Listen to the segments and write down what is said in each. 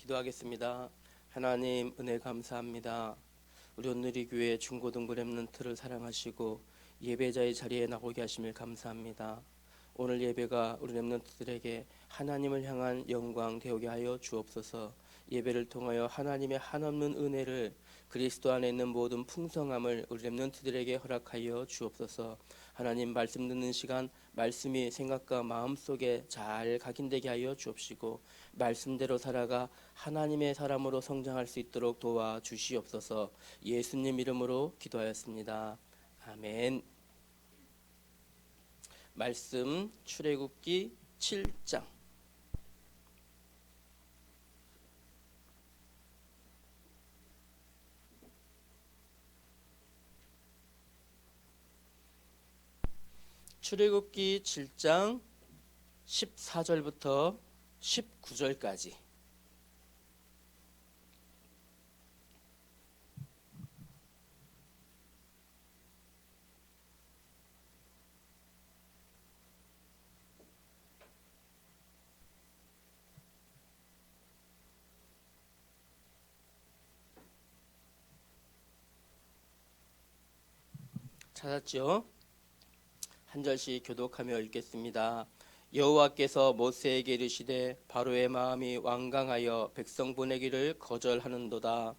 기도하겠습니다. 하나님 은혜 감사합니다. 우리 온누리교회 중고등부 렘넌트를 사랑하시고 예배자의 자리에 나오게 하심을 감사합니다. 오늘 예배가 우리 렘넌트들에게 하나님을 향한 영광 되오게 하여 주옵소서. 예배를 통하여 하나님의 한없는 은혜를 그리스도 안에 있는 모든 풍성함을 우리 렘넌트들에게 허락하여 주옵소서. 하나님 말씀 듣는 시간 말씀이 생각과 마음속에 잘 각인되게 하여 주옵시고 말씀대로 살아가 하나님의 사람으로 성장할 수 있도록 도와주시옵소서. 예수님 이름으로 기도하였습니다. 아멘. 말씀 출애굽기 7장. 출애굽기 7장 14절부터 19절까지. 찾았죠? 한 절씩 교독하며 읽겠습니다. 여호와께서 모세에게 이르시되 바로의 마음이 완강하여 백성 보내기를 거절하는도다.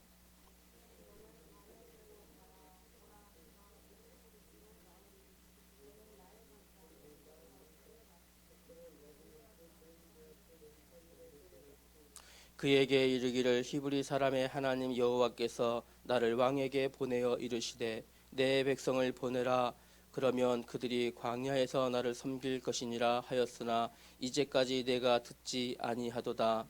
그에게 이르기를 히브리 사람의 하나님 여호와께서 나를 왕에게 보내어 이르시되 내 백성을 보내라. 그러면 그들이 광야에서 나를 섬길 것이니라 하였으나 이제까지 내가 듣지 아니하도다.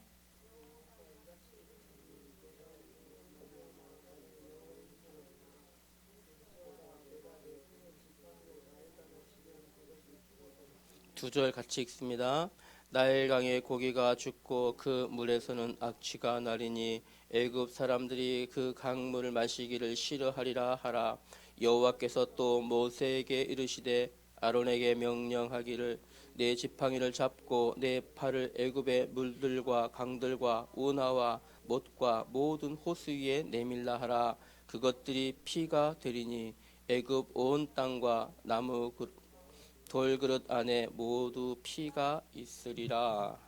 두 절 같이 읽습니다. 나일강에 고기가 죽고 그 물에서는 악취가 나리니 애굽 사람들이 그 강물을 마시기를 싫어하리라 하라. 여호와께서 또 모세에게 이르시되 아론에게 명령하기를 내 지팡이를 잡고 내 팔을 애굽의 물들과 강들과 운하와 못과 모든 호수 위에 내밀라 하라. 그것들이 피가 되리니 애굽 온 땅과 나무 돌그릇 안에 모두 피가 있으리라.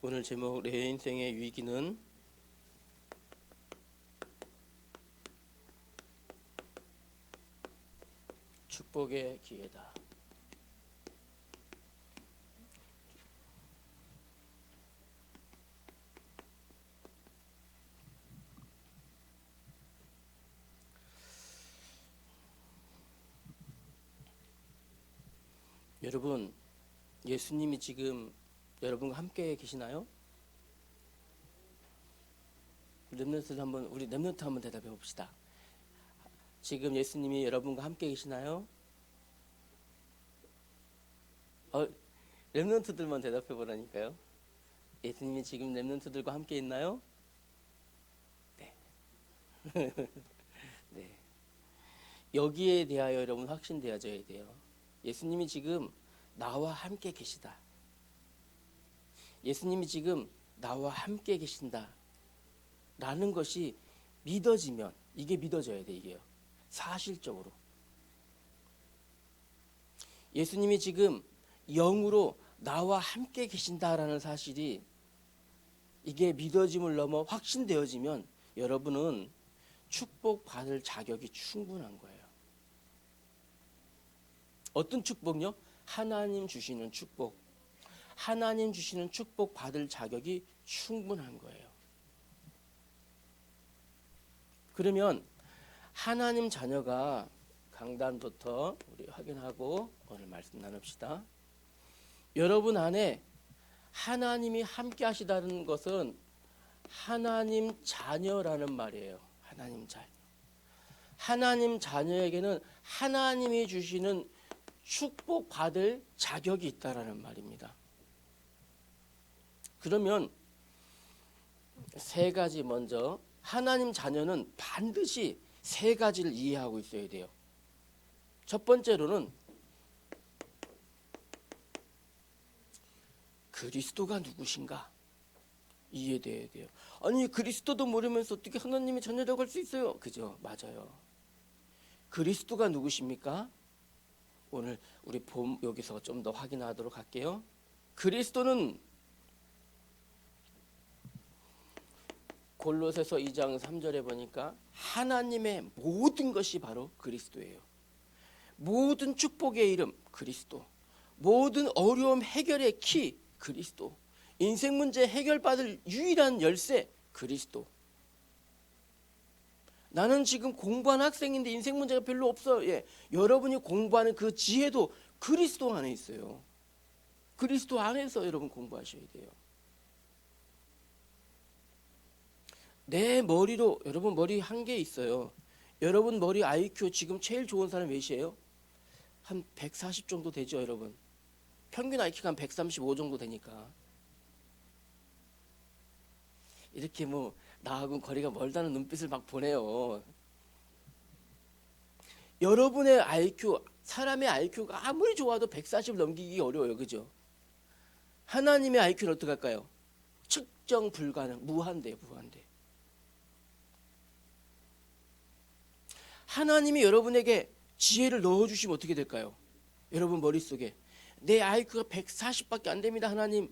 오늘 제목 내 인생의 위기는 축복의 기회다. 여러분, 예수님이 지금 여러분과 함께 계시나요? 우리 렘넌트 한번 대답해 봅시다. 지금 예수님이 여러분과 함께 계시나요? 렘넌트들만 대답해 보라니까요. 예수님이 지금 렘넌트들과 함께 있나요? 네. 네. 여기에 대하여 여러분 확신되어져야 돼요. 예수님이 지금 나와 함께 계시다. 예수님이 지금 나와 함께 계신다. 라는 것이 믿어지면 이게 믿어져야 돼, 이게요. 사실적으로. 예수님이 지금 영으로 나와 함께 계신다라는 사실이 이게 믿어짐을 넘어 확신되어지면 여러분은 축복받을 자격이 충분한 거예요. 어떤 축복요? 하나님 주시는 축복. 하나님 주시는 축복 받을 자격이 충분한 거예요. 그러면 하나님 자녀가 강단부터 우리 확인하고 오늘 말씀 나눕시다. 여러분 안에 하나님이 함께 하시다는 것은 하나님 자녀라는 말이에요. 하나님 자녀. 하나님 자녀에게는 하나님이 주시는 축복받을 자격이 있다라는 말입니다. 그러면 세 가지 먼저 하나님 자녀는 반드시 세 가지를 이해하고 있어야 돼요. 첫 번째로는 그리스도가 누구신가 이해돼야 돼요. 아니 그리스도도 모르면서 어떻게 하나님의 자녀라고 할 수 있어요? 그죠? 맞아요. 그리스도가 누구십니까? 오늘 우리 여기서 좀 더 확인하도록 할게요. 그리스도는 골로새서 2장 3절에 보니까 하나님의 모든 것이 바로 그리스도예요. 모든 축복의 이름 그리스도, 모든 어려움 해결의 키 그리스도, 인생 문제 해결받을 유일한 열쇠 그리스도. 나는 지금 공부하는 학생인데 인생 문제가 별로 없어요. 예, 여러분이 공부하는 그 지혜도 그리스도 안에 있어요. 그리스도 안에서 여러분 공부하셔야 돼요. 내 머리로, 여러분 머리 한 개 있어요. 여러분 머리 IQ 지금 제일 좋은 사람 몇이에요? 한 140 정도 되죠, 여러분. 평균 IQ가 한 135 정도 되니까. 이렇게 뭐 나하고 거리가 멀다는 눈빛을 막 보내요. 여러분의 IQ, 사람의 IQ가 아무리 좋아도 140 넘기기 어려워요. 그죠? 하나님의 IQ는 어떻게 할까요? 측정 불가능, 무한대요, 무한대. 하나님이 여러분에게 지혜를 넣어주시면 어떻게 될까요? 여러분 머릿속에 내 IQ가 140밖에 안 됩니다. 하나님이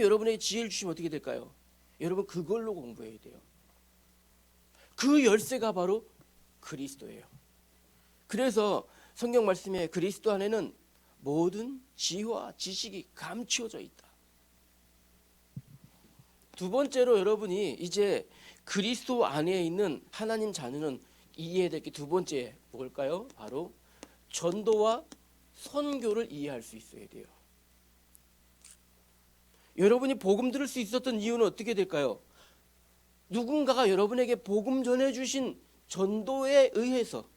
여러분에게 지혜를 주시면 어떻게 될까요? 여러분 그걸로 공부해야 돼요. 그 열쇠가 바로 그리스도예요. 그래서 성경 말씀에 그리스도 안에는 모든 지혜와 지식이 감추어져 있다. 두 번째로 여러분이 이제 그리스도 안에 있는 하나님 자녀는 이해해야 될 게 두 번째 뭘까요? 바로 전도와 선교를 이해할 수 있어야 돼요. 여러분이 복음 들을 수 있었던 이유는 어떻게 될까요? 누군가가 여러분에게 복음 전해주신 전도에 의해서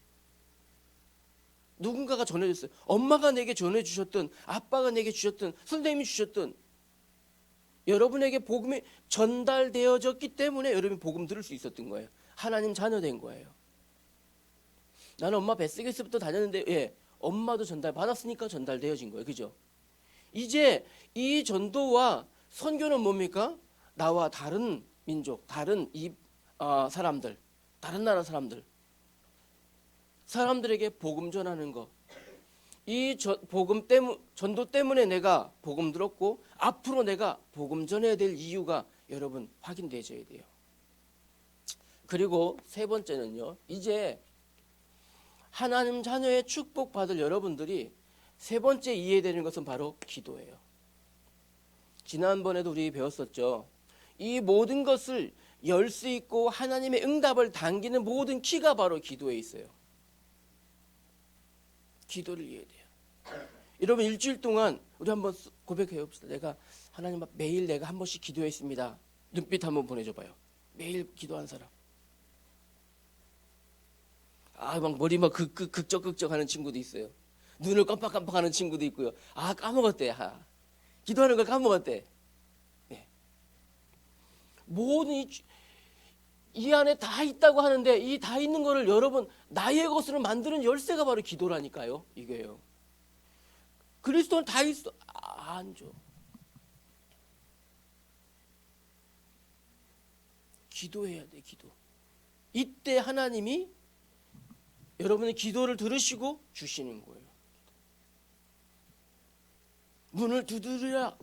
누군가가 전해줬어요. 엄마가 내게 전해주셨던, 아빠가 내게 주셨던, 선생님이 주셨던 여러분에게 복음이 전달되어졌기 때문에 여러분이 복음 들을 수 있었던 거예요. 하나님 자녀 된 거예요. 나는 엄마 뱃속에서부터 다녔는데 예, 엄마도 전달 받았으니까 전달되어진 거예요. 그죠? 이제 이 전도와 선교는 뭡니까? 나와 다른 민족, 다른 사람들, 다른 나라 사람들에게 복음 전하는 거. 이 전도 때문에 내가 복음 들었고 앞으로 내가 복음 전해야 될 이유가 여러분 확인되셔야 돼요. 그리고 세 번째는요. 이제 하나님 자녀의 축복받을 여러분들이 세 번째 이해되는 것은 바로 기도예요. 지난번에도 우리 배웠었죠. 이 모든 것을 열 수 있고 하나님의 응답을 당기는 모든 키가 바로 기도에 있어요. 기도를 이해해야 돼요. 여러분 일주일 동안 우리 한번 고백해 봅시다. 하나님 앞 매일 내가 한 번씩 기도했습니다. 눈빛 한번 보내줘 봐요. 매일 기도한 사람. 막 머리 막 극적 하는 친구도 있어요. 눈을 깜빡깜빡 하는 친구도 있고요. 까먹었대. 기도하는 걸 까먹었대. 네. 모든 이 안에 다 있다고 하는데 이 다 있는 거를 여러분 나의 것으로 만드는 열쇠가 바로 기도라니까요. 이게요. 그리스도는 다 있어. 안 줘. 기도해야 돼. 기도. 이때 하나님이 여러분의 기도를 들으시고 주시는 거예요. 문을 두드려.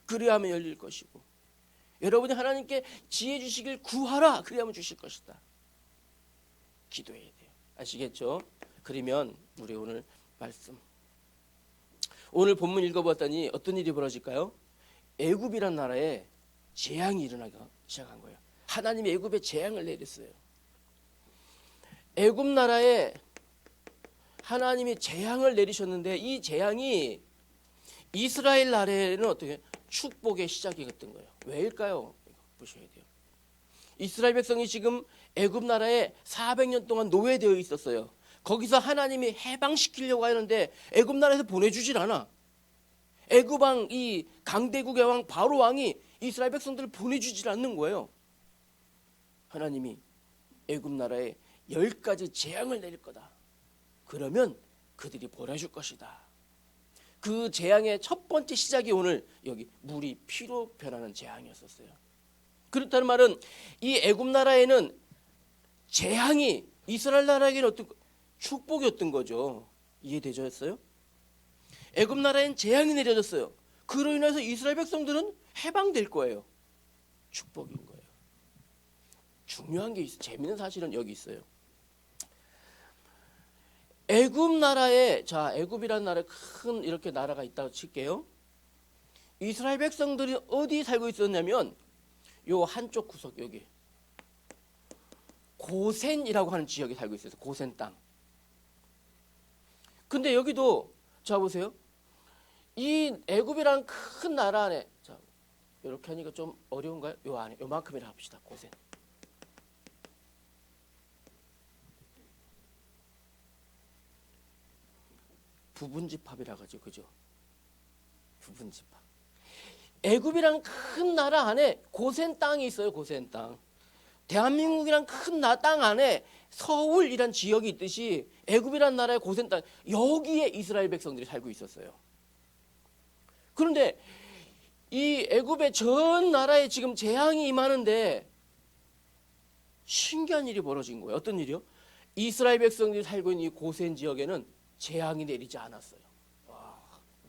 그리하면 열릴 것이고 여러분이 하나님께 지혜 주시길 구하라. 그리하면 주실 것이다. 기도해야 돼요. 아시겠죠? 그러면 우리 오늘 말씀 오늘 본문 읽어봤더니 어떤 일이 벌어질까요? 애굽이란 나라에 재앙이 일어나기 시작한 거예요. 하나님이 애굽에 재앙을 내렸어요. 애굽 나라에 하나님이 재앙을 내리셨는데 이 재앙이 이스라엘 나라에는 어떻게 축복의 시작이었던 거예요. 왜일까요? 보셔야 돼요. 이스라엘 백성이 지금 애굽 나라에 400년 동안 노예되어 있었어요. 거기서 하나님이 해방시키려고 하는데 애굽 나라에서 보내주질 않아. 애굽 왕, 이 강대국의 왕 바로 왕이 이스라엘 백성들을 보내주질 않는 거예요. 하나님이 애굽 나라에 10가지 재앙을 내릴 거다. 그러면 그들이 벌어줄 것이다. 그 재앙의 첫 번째 시작이 오늘 여기 물이 피로 변하는 재앙이었었어요. 그렇다는 말은 이 애굽 나라에는 재앙이 이스라엘 나라에게는 어떤 축복이었던 거죠. 이해되셨어요? 애굽 나라엔 재앙이 내려졌어요. 그로 인해서 이스라엘 백성들은 해방될 거예요. 축복인 거예요. 중요한 게 있어요. 재미있는 사실은 여기 있어요. 애굽 나라에, 자, 애굽이라는 나라에 큰 이렇게 나라가 있다고 칠게요. 이스라엘 백성들이 어디 살고 있었냐면 요 한쪽 구석, 여기 고센이라고 하는 지역에 살고 있어요. 고센 땅. 근데 여기도 자 보세요. 이 애굽이라는 큰 나라 안에, 자 이렇게 하니까 좀 어려운가요? 요 안에 요만큼이라 합시다. 고센. 부분집합이라고 하죠. 그죠? 부분집합. 애굽이란 큰 나라 안에 고센 땅이 있어요. 고센 땅. 대한민국이란 큰 땅 안에 서울이란 지역이 있듯이 애굽이란 나라의 고센 땅, 여기에 이스라엘 백성들이 살고 있었어요. 그런데 이 애굽의 전 나라에 지금 재앙이 임하는데 신기한 일이 벌어진 거예요. 어떤 일이요? 이스라엘 백성들이 살고 있는 이 고센 지역에는 재앙이 내리지 않았어요. 와,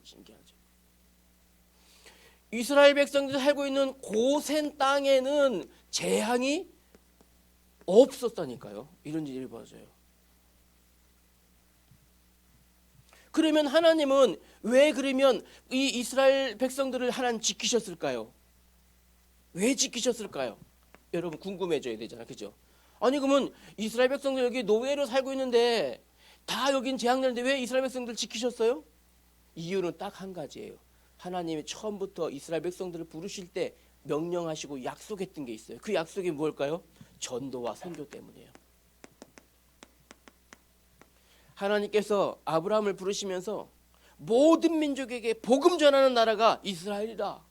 신기하죠. 이스라엘 백성들이 살고 있는 고센 땅에는 재앙이 없었다니까요. 이런 일이 벌어져요. 그러면 하나님은 왜 그러면 이 이스라엘 백성들을 하나님 지키셨을까요? 왜 지키셨을까요? 여러분 궁금해져야 되잖아요. 그죠? 아니 그러면 이스라엘 백성들 여기 노예로 살고 있는데 다 여긴 재앙내는데 왜 이스라엘 백성들 지키셨어요? 이유는 딱 한 가지예요. 하나님이 처음부터 이스라엘 백성들을 부르실 때 명령하시고 약속했던 게 있어요. 그 약속이 뭘까요? 전도와 선교 때문이에요. 하나님께서 아브라함을 부르시면서 모든 민족에게 복음 전하는 나라가 이스라엘이다.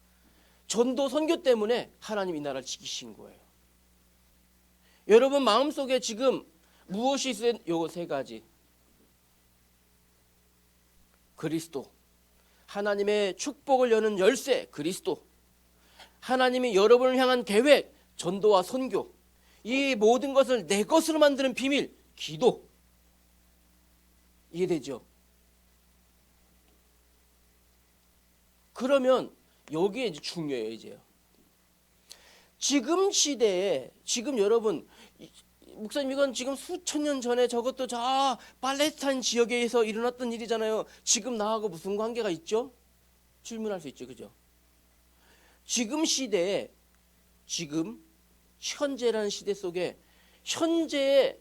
전도 선교 때문에 하나님 이 나라를 지키신 거예요. 여러분 마음속에 지금 무엇이 있어요? 요 세 가지. 그리스도. 하나님의 축복을 여는 열쇠 그리스도. 하나님이 여러분을 향한 계획 전도와 선교. 이 모든 것을 내 것으로 만드는 비밀 기도. 이해되죠? 그러면 여기에 이제 중요해요. 이제요. 지금 시대에 지금 여러분 목사님 이건 지금 수천 년 전에 저것도 저 팔레스타인 지역에서 일어났던 일이잖아요. 지금 나하고 무슨 관계가 있죠? 질문할 수 있죠. 그죠? 지금 시대에 지금 현재라는 시대 속에 현재의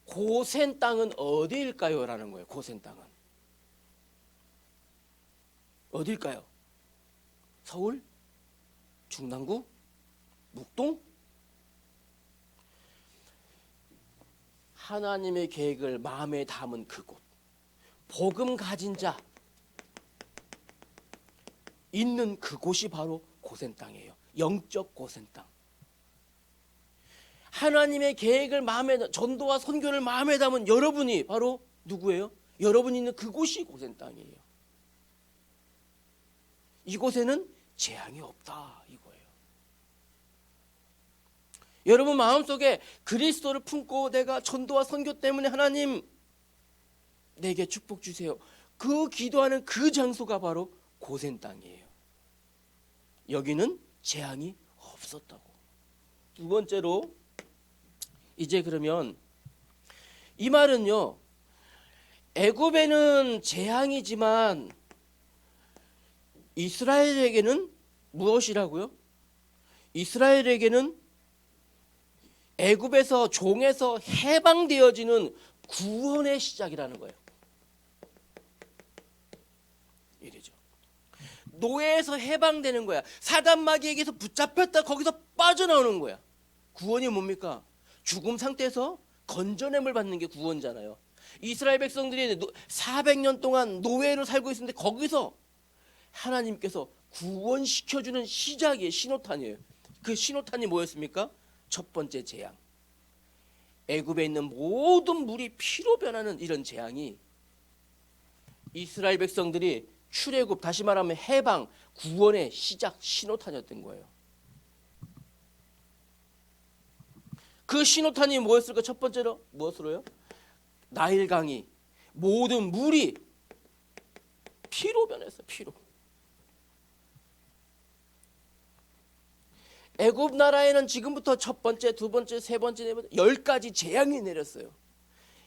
고센 땅은 어디일까요? 라는 거예요. 고센 땅은 어딜까요? 서울? 중랑구? 묵동? 하나님의 계획을 마음에 담은 그곳, 복음 가진 자 있는 그곳이 바로 고센 땅이에요. 영적 고센 땅. 하나님의 계획을 마음에, 전도와 선교를 마음에 담은 여러분이 바로 누구예요? 여러분이 있는 그곳이 고센 땅이에요. 이곳에는 재앙이 없다 이거예요. 여러분 마음속에 그리스도를 품고 내가 전도와 선교 때문에 하나님 내게 축복 주세요. 그 기도하는 그 장소가 바로 고센 땅이에요. 여기는 재앙이 없었다고. 두 번째로 이제 그러면 이 말은요. 애굽에는 재앙이지만 이스라엘에게는 무엇이라고요? 이스라엘에게는 애굽에서 종에서 해방되어지는 구원의 시작이라는 거예요. 이래죠. 노예에서 해방되는 거야. 사단 마귀에게서 붙잡혔다 거기서 빠져나오는 거야. 구원이 뭡니까? 죽음 상태에서 건져냄을 받는 게 구원이잖아요. 이스라엘 백성들이 400년 동안 노예로 살고 있었는데 거기서 하나님께서 구원시켜주는 시작이에요. 신호탄이에요. 그 신호탄이 뭐였습니까? 첫 번째 재앙. 애굽에 있는 모든 물이 피로 변하는 이런 재앙이 이스라엘 백성들이 출애굽, 다시 말하면 해방, 구원의 시작 신호탄이었던 거예요. 그 신호탄이 뭐였을까? 첫 번째로 무엇으로요? 나일강이 모든 물이 피로 변했어요. 피로. 애굽 나라에는 지금부터 첫 번째, 두 번째, 세 번째, 네 번째 10가지 재앙이 내렸어요.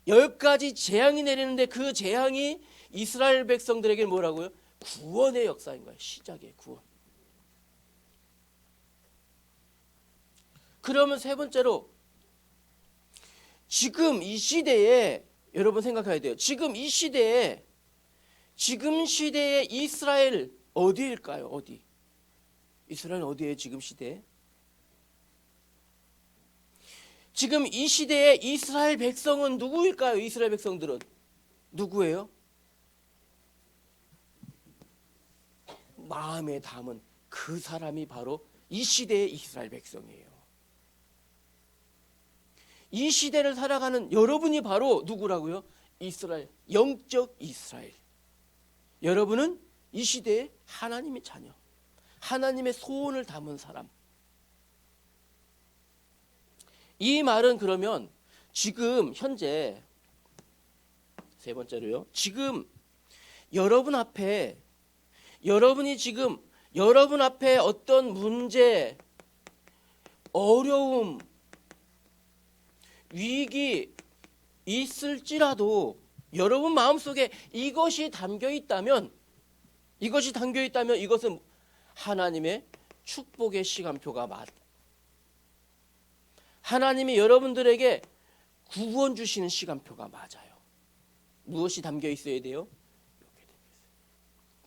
10가지 재앙이 내리는데 그 재앙이 이스라엘 백성들에게 뭐라고요? 구원의 역사인 거예요. 시작의 구원. 그러면 세 번째로 지금 이 시대에 여러분 생각해야 돼요. 지금 이 시대에 지금 시대의 이스라엘 어디일까요? 어디? 이스라엘 어디에 지금 시대에? 지금 이 시대의 이스라엘 백성은 누구일까요? 이스라엘 백성들은 누구예요? 마음에 담은 그 사람이 바로 이 시대의 이스라엘 백성이에요. 이 시대를 살아가는 여러분이 바로 누구라고요? 이스라엘, 영적 이스라엘. 여러분은 이 시대의 하나님의 자녀, 하나님의 소원을 담은 사람. 이 말은 그러면 지금 현재 세 번째로요. 지금 여러분 앞에 여러분이 지금 여러분 앞에 어떤 문제, 어려움, 위기 있을지라도 여러분 마음속에 이것이 담겨 있다면 이것은 하나님의 축복의 시간표가 맞다. 하나님이 여러분들에게 구원 주시는 시간표가 맞아요. 무엇이 담겨 있어야 돼요?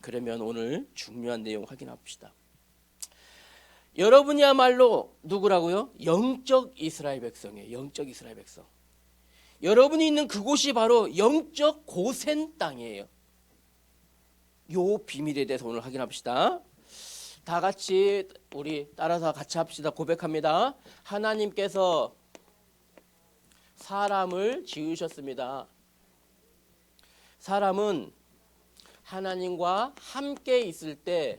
그러면 오늘 중요한 내용 확인합시다. 여러분이야말로 누구라고요? 영적 이스라엘 백성이에요. 영적 이스라엘 백성. 여러분이 있는 그곳이 바로 영적 고센 땅이에요. 요 비밀에 대해서 오늘 확인합시다. 다 같이 우리 따라서 같이 합시다. 고백합니다. 하나님께서 사람을 지으셨습니다. 사람은 하나님과 함께 있을 때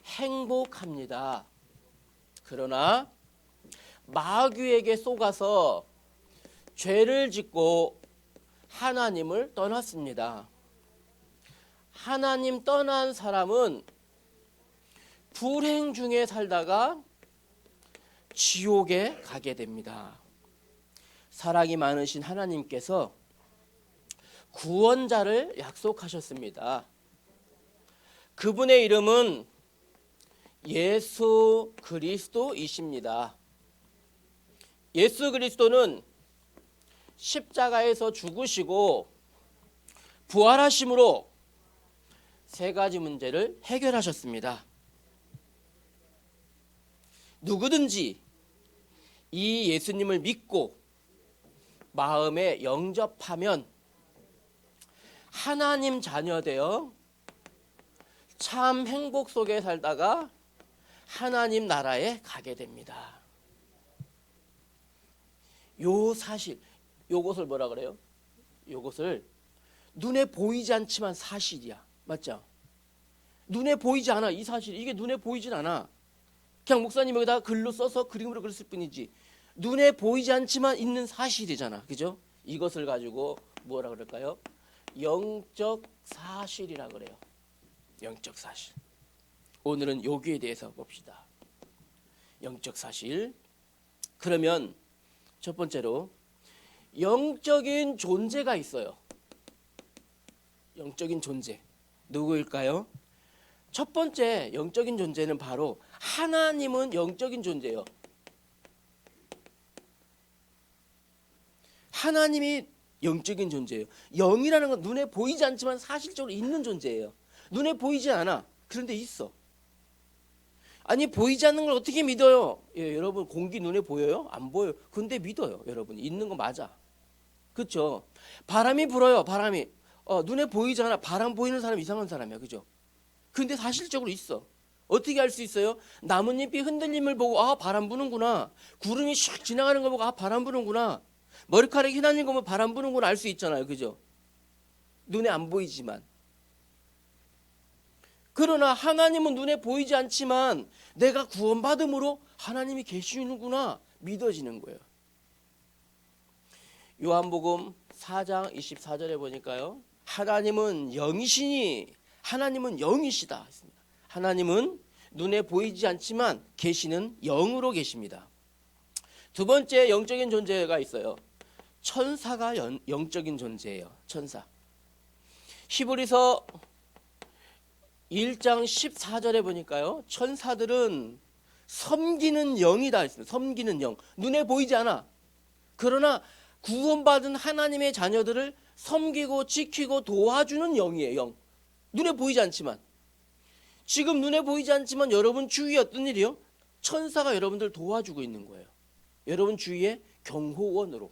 행복합니다. 그러나 마귀에게 속아서 죄를 짓고 하나님을 떠났습니다. 하나님 떠난 사람은 불행 중에 살다가 지옥에 가게 됩니다. 사랑이 많으신 하나님께서 구원자를 약속하셨습니다. 그분의 이름은 예수 그리스도이십니다. 예수 그리스도는 십자가에서 죽으시고 부활하심으로 세 가지 문제를 해결하셨습니다. 누구든지 이 예수님을 믿고 마음에 영접하면 하나님 자녀 되어 참 행복 속에 살다가 하나님 나라에 가게 됩니다. 요 사실, 요것을 뭐라 그래요? 요것을 눈에 보이지 않지만 사실이야. 맞죠? 눈에 보이지 않아. 이 사실, 이게 눈에 보이진 않아. 그냥 목사님 여기다 글로 써서 그림으로 그렸을 뿐이지 눈에 보이지 않지만 있는 사실이잖아. 그죠? 이것을 가지고 뭐라 그럴까요? 영적 사실이라 그래요. 영적 사실. 오늘은 여기에 대해서 봅시다. 영적 사실. 그러면 첫 번째로 영적인 존재가 있어요. 영적인 존재. 누구일까요? 첫 번째 영적인 존재는 바로 하나님은 영적인 존재예요. 하나님이 영적인 존재예요. 영이라는 건 눈에 보이지 않지만 사실적으로 있는 존재예요. 눈에 보이지 않아. 그런데 있어. 아니 보이지 않는 걸 어떻게 믿어요? 예, 여러분 공기 눈에 보여요? 안 보여요. 근데 믿어요. 여러분 있는 거 맞아. 그렇죠? 바람이 불어요. 바람이 눈에 보이잖아. 바람 보이는 사람 이상한 사람이야. 그죠? 근데 사실적으로 있어. 어떻게 알 수 있어요? 나뭇잎이 흔들림을 보고 아 바람 부는구나. 구름이 슉 지나가는 거 보고 아 바람 부는구나. 머리카락이 휘날리는 거 보면 바람 부는구나 알 수 있잖아요. 그죠? 눈에 안 보이지만. 그러나 하나님은 눈에 보이지 않지만 내가 구원받음으로 하나님이 계시는구나 믿어지는 거예요. 요한복음 4장 24절에 보니까요. 하나님은 영이시니 하나님은 영이시다 했습니다. 하나님은 눈에 보이지 않지만 계시는 영으로 계십니다. 두 번째 영적인 존재가 있어요. 천사가 영적인 존재예요. 천사. 히브리서 1장 14절에 보니까요. 천사들은 섬기는 영이다 했습니다. 섬기는 영. 눈에 보이지 않아. 그러나 구원받은 하나님의 자녀들을 섬기고 지키고 도와주는 영이에요. 영. 눈에 보이지 않지만. 지금 눈에 보이지 않지만 여러분 주위에 어떤 일이요? 천사가 여러분들 도와주고 있는 거예요. 여러분 주위에 경호원으로.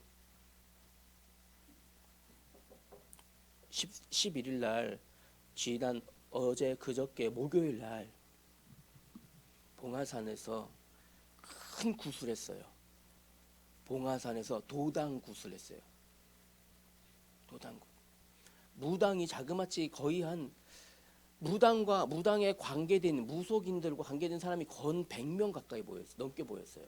11일 날 지난 어제 그저께 목요일 날 봉화산에서 큰 구슬했어요. 봉화산에서 도당 구슬했어요. 도당. 무당이 자그마치 거의 한 무당에 관계된 무속인들과 관계된 사람이 건 100명 가까이 보였어요. 넘게 보였어요.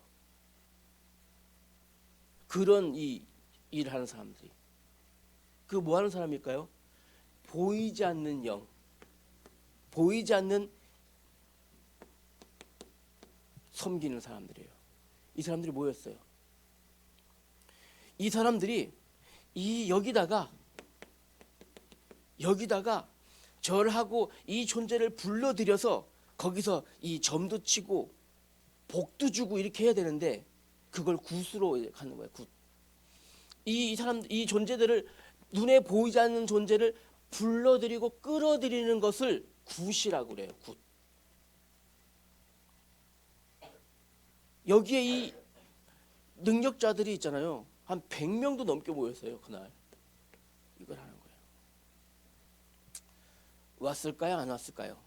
그런 이 일을 하는 사람들이. 그 뭐 하는 사람일까요? 보이지 않는 영. 보이지 않는 섬기는 사람들이에요. 이 사람들이 모였어요. 이 사람들이 여기다가 절하고 이 존재를 불러들여서 거기서 이 점도 치고 복도 주고 이렇게 해야 되는데 그걸 굿으로 가는 거예요. 굿. 이 존재들을 눈에 보이지 않는 존재를 불러들이고 끌어들이는 것을 굿이라고 그래요. 굿. 여기에 이 능력자들이 있잖아요. 한 100명도 넘게 모였어요. 그날. 이걸 하는 거예요. 왔을까요? 안 왔을까요?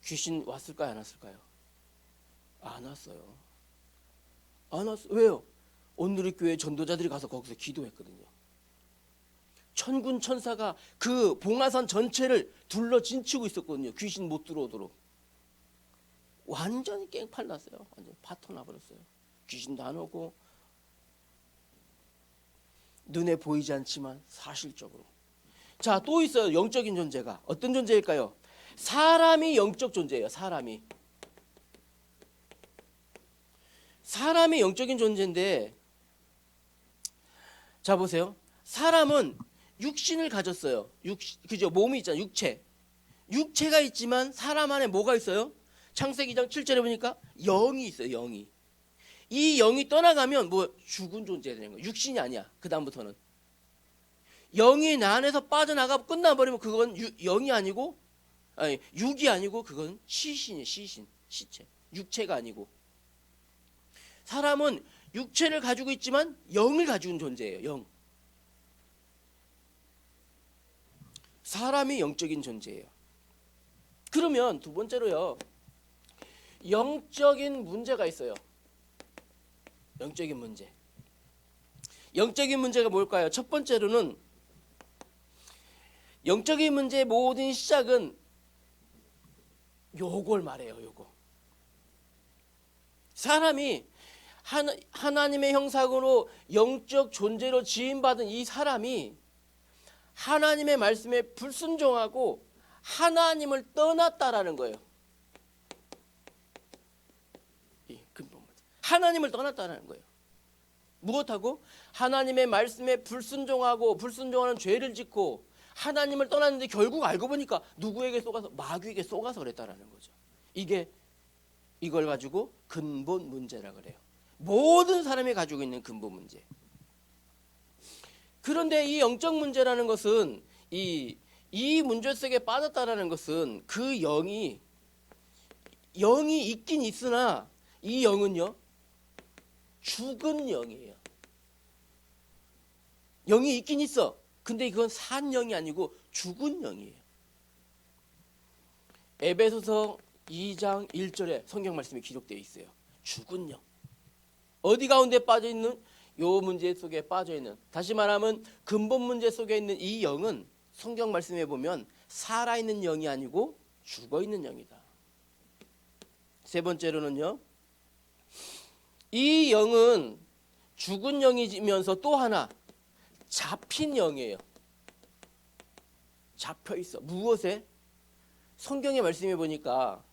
귀신 왔을까요? 안 왔을까요? 안 왔어요. 안 왔어요. 왜요? 온누리교회 전도자들이 가서 거기서 기도했거든요. 천군 천사가 그 봉화산 전체를 둘러 진치고 있었거든요. 귀신 못 들어오도록. 완전히 깽판 났어요. 완전히 파토 나버렸어요. 귀신도 안 오고 눈에 보이지 않지만 사실적으로. 자, 또 있어요. 영적인 존재가. 어떤 존재일까요? 사람이 영적 존재예요. 사람이 영적인 존재인데, 자 보세요. 사람은 육신을 가졌어요. 그죠? 몸이 있잖아요. 육체가 있지만 사람 안에 뭐가 있어요? 창세기 2장 7절에 보니까 영이 있어요. 영이. 이 영이 떠나가면 뭐 죽은 존재가 되는 거예요. 육신이 아니야. 그 다음부터는 영이 내 안에서 빠져나가 끝나버리면 그건 영이 아니고, 아니 육이 아니고 그건 시신이에요. 시체. 육체가 아니고. 사람은 육체를 가지고 있지만 영을 가지고 있는 존재예요. 영. 사람이 영적인 존재예요. 그러면 두 번째로요. 영적인 문제가 있어요. 영적인 문제. 영적인 문제가 뭘까요? 첫 번째로는 영적인 문제의 모든 시작은 요걸 말해요. 요거. 사람이 하나님의 형상으로 영적 존재로 지음받은 이 사람이 하나님의 말씀에 불순종하고 하나님을 떠났다라는 거예요. 이 근본 문제. 하나님을 떠났다라는 거예요. 무엇하고? 하나님의 말씀에 불순종하는 죄를 짓고 하나님을 떠났는데 결국 알고 보니까 누구에게 속아서? 마귀에게 속아서 그랬다라는 거죠. 이걸 가지고 근본 문제라 그래요. 모든 사람이 가지고 있는 근본 문제. 그런데 이 영적 문제라는 것은 이 문제 속에 빠졌다라는 것은 그 영이 있긴 있으나 이 영은요 죽은 영이에요. 영이 있긴 있어. 근데 이건 산 영이 아니고 죽은 영이에요. 에베소서 2장 1절에 성경 말씀이 기록되어 있어요. 죽은 영. 어디 가운데 빠져 있는 요 문제 속에 빠져 있는, 다시 말하면 근본 문제 속에 있는 이 영은 성경 말씀에 보면 살아 있는 영이 아니고 죽어 있는 영이다. 세 번째로는요, 이 영은 죽은 영이면서 또 하나 잡힌 영이에요. 잡혀 있어. 무엇에? 성경의 말씀에 보니까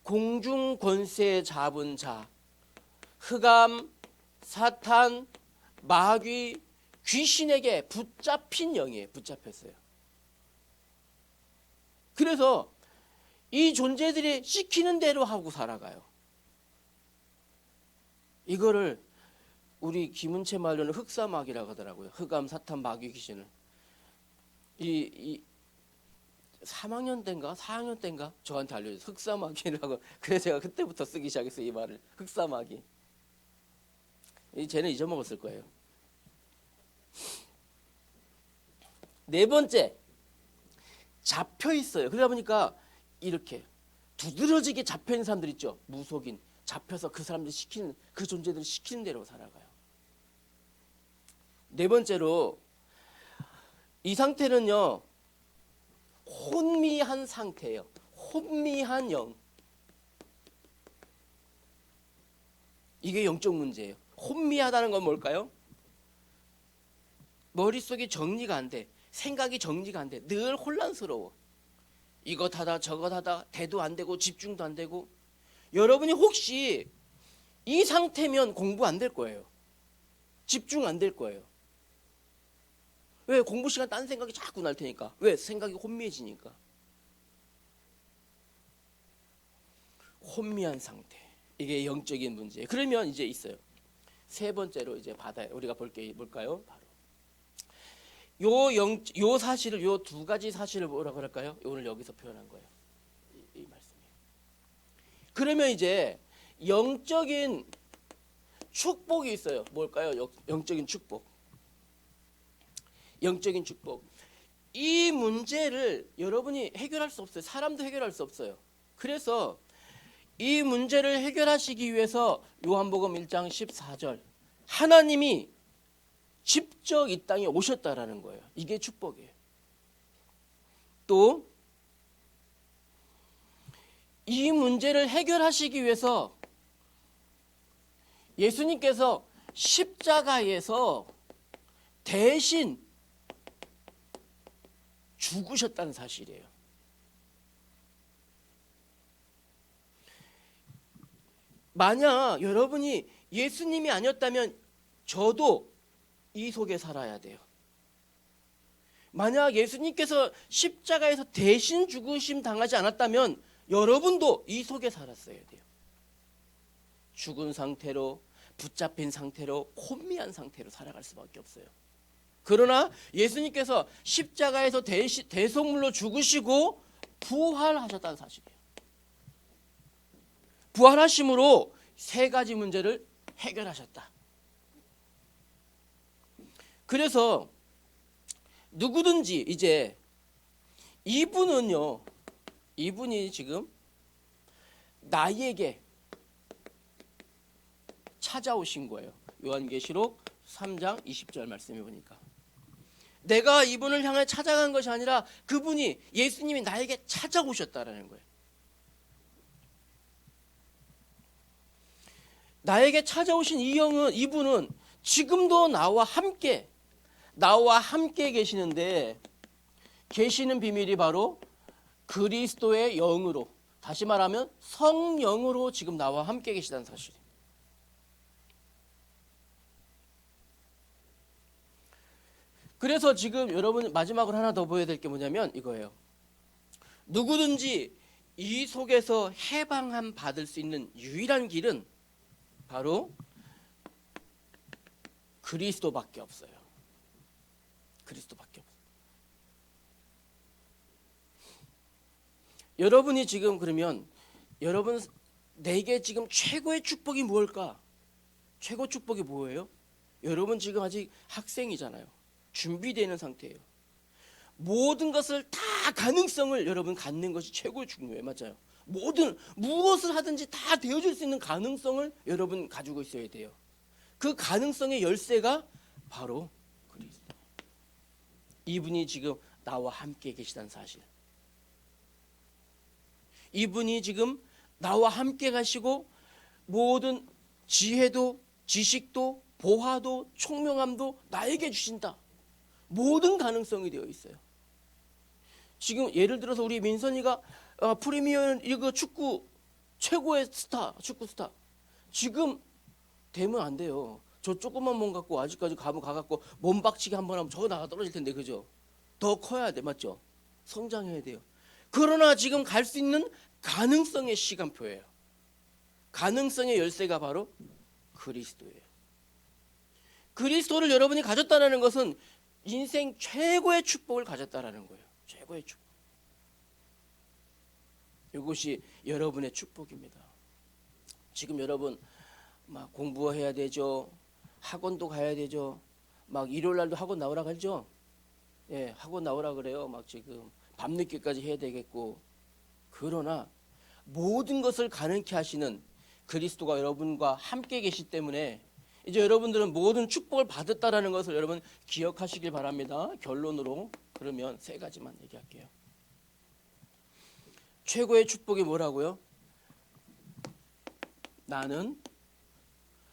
공중 권세 잡은 자, 흑암, 사탄, 마귀, 귀신에게 붙잡힌 영이에요. 붙잡혔어요. 그래서 이 존재들이 시키는 대로 하고 살아가요. 이거를 우리 김은채 말로는 흑사마귀라고 하더라고요. 흑암, 사탄, 마귀, 귀신을. 이 3학년 때인가 4학년 때인가 저한테 알려줬어요. 흑사마귀라고. 그래서 제가 그때부터 쓰기 시작했어요. 이 말을. 흑사마귀. 쟤는 잊어먹었을 거예요. 네 번째, 잡혀 있어요. 그러다 보니까 이렇게 두드러지게 잡혀 있는 사람들 있죠. 무속인. 잡혀서 그 사람들 시키는, 그 존재들 시키는 대로 살아가요. 네 번째로, 이 상태는요, 혼미한 상태예요. 혼미한 영. 이게 영적 문제예요. 혼미하다는 건 뭘까요? 머릿속이 정리가 안 돼. 생각이 정리가 안 돼. 늘 혼란스러워. 이것 하다 저것 하다 대도 안 되고 집중도 안 되고. 여러분이 혹시 이 상태면 공부 안 될 거예요. 집중 안 될 거예요. 왜? 공부 시간 딴 생각이 자꾸 날 테니까. 왜? 생각이 혼미해지니까. 혼미한 상태. 이게 영적인 문제예요. 그러면 이제 있어요. 세 번째로 이제 우리가 볼 게 뭘까요? 바로 요 사실을, 요 두 가지 사실을 뭐라 그럴까요? 오늘 여기서 표현한 거예요. 이 말씀이. 그러면 이제 영적인 축복이 있어요. 뭘까요? 영적인 축복. 영적인 축복. 이 문제를 여러분이 해결할 수 없어요. 사람도 해결할 수 없어요. 그래서 이 문제를 해결하시기 위해서 요한복음 1장 14절 하나님이 직접 이 땅에 오셨다라는 거예요. 이게 축복이에요. 또 이 문제를 해결하시기 위해서 예수님께서 십자가에서 대신 죽으셨다는 사실이에요. 만약 여러분이 예수님이 아니었다면 저도 이 속에 살아야 돼요. 만약 예수님께서 십자가에서 대신 죽으심 당하지 않았다면 여러분도 이 속에 살았어야 돼요. 죽은 상태로, 붙잡힌 상태로, 혼미한 상태로 살아갈 수밖에 없어요. 그러나 예수님께서 십자가에서 대속물로 죽으시고 부활하셨다는 사실이에요. 부활하심으로 세 가지 문제를 해결하셨다. 그래서 누구든지 이제 이분이 지금 나에게 찾아오신 거예요. 요한계시록 3장 20절 말씀해 보니까 내가 이분을 향해 찾아간 것이 아니라 그분이, 예수님이 나에게 찾아오셨다라는 거예요. 나에게 찾아오신 이분은 지금도 나와 함께 계시는데, 계시는 비밀이 바로 그리스도의 영으로, 다시 말하면 성령으로 지금 나와 함께 계시다는 사실이에요. 그래서 지금 여러분 마지막으로 하나 더 보여야 될 게 뭐냐면 이거예요. 누구든지 이 속에서 해방함 받을 수 있는 유일한 길은 바로 그리스도밖에 없어요. 그리스도밖에 없어요. 여러분이 지금 그러면 여러분 내게 지금 최고의 축복이 무엇일까? 최고 축복이 뭐예요? 여러분 지금 아직 학생이잖아요. 준비되어 있는 상태예요. 모든 것을 다 가능성을 여러분 갖는 것이 최고 중요해요. 맞아요. 무엇을 하든지 다 되어줄 수 있는 가능성을 여러분 가지고 있어야 돼요. 그 가능성의 열쇠가 바로 그리스도. 이분이 지금 나와 함께 계시다는 사실. 이분이 지금 나와 함께 가시고 모든 지혜도 지식도 보화도 총명함도 나에게 주신다. 모든 가능성이 되어 있어요. 지금 예를 들어서 우리 민선이가 프리미어 리그 축구 최고의 스타, 축구 스타. 지금 되면 안 돼요. 저 조그만 몸 갖고 아직까지 가갖고 몸박치기 한번 하면 저거 나가 떨어질 텐데, 그죠? 더 커야 돼, 맞죠? 성장해야 돼요. 그러나 지금 갈 수 있는 가능성의 시간표예요. 가능성의 열쇠가 바로 그리스도예요. 그리스도를 여러분이 가졌다는 것은 인생 최고의 축복을 가졌다는 거예요. 최고의 축복. 이것이 여러분의 축복입니다. 지금 여러분 막 공부해야 되죠. 학원도 가야 되죠. 막 일요일 날도 학원 나오라 그러죠. 예, 학원 나오라 그래요. 막 지금 밤늦게까지 해야 되겠고. 그러나 모든 것을 가능케 하시는 그리스도가 여러분과 함께 계시기 때문에 이제 여러분들은 모든 축복을 받았다라는 것을 여러분 기억하시길 바랍니다. 결론으로 그러면 세 가지만 얘기할게요. 최고의 축복이 뭐라고요? 나는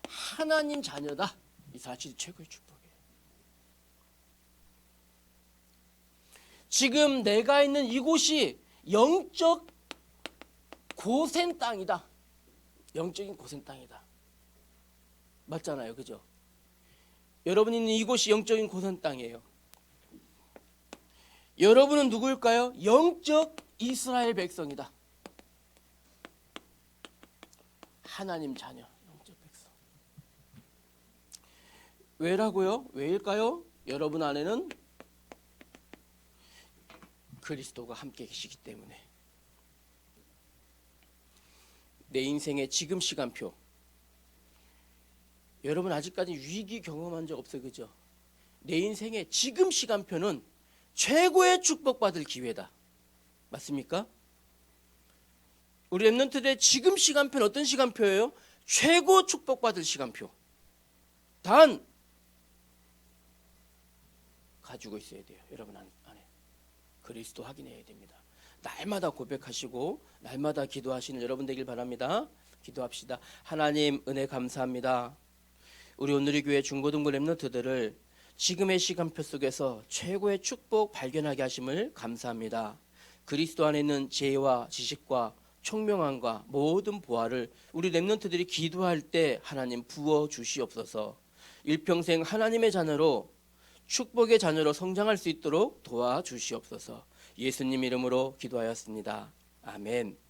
하나님 자녀다. 이 사실이 최고의 축복이에요. 지금 내가 있는 이곳이 영적 고센 땅이다. 영적인 고센 땅이다. 맞잖아요, 그죠? 여러분이 있는 이곳이 영적인 고센 땅이에요. 여러분은 누구일까요? 영적 이스라엘 백성이다. 하나님 자녀, 영적 백성. 왜라고요? 왜일까요? 여러분 안에는 그리스도가 함께 계시기 때문에. 내 인생의 지금 시간표. 여러분 아직까지 위기 경험한 적 없어요, 그죠? 내 인생의 지금 시간표는 최고의 축복받을 기회다. 맞습니까? 우리 랩런트들의 지금 시간표는 어떤 시간표예요? 최고 축복받을 시간표. 단 가지고 있어야 돼요. 여러분 안에 그리스도 확인해야 됩니다. 날마다 고백하시고 날마다 기도하시는 여러분 되길 바랍니다. 기도합시다. 하나님 은혜 감사합니다. 우리 오늘의 교회 중고등부 랩런트들을 지금의 시간표 속에서 최고의 축복 발견하게 하심을 감사합니다. 그리스도 안에 있는 지혜와 지식과 총명함과 모든 보화를 우리 랩런트들이 기도할 때 하나님 부어 주시옵소서. 일평생 하나님의 자녀로 축복의 자녀로 성장할 수 있도록 도와주시옵소서. 예수님 이름으로 기도하였습니다. 아멘.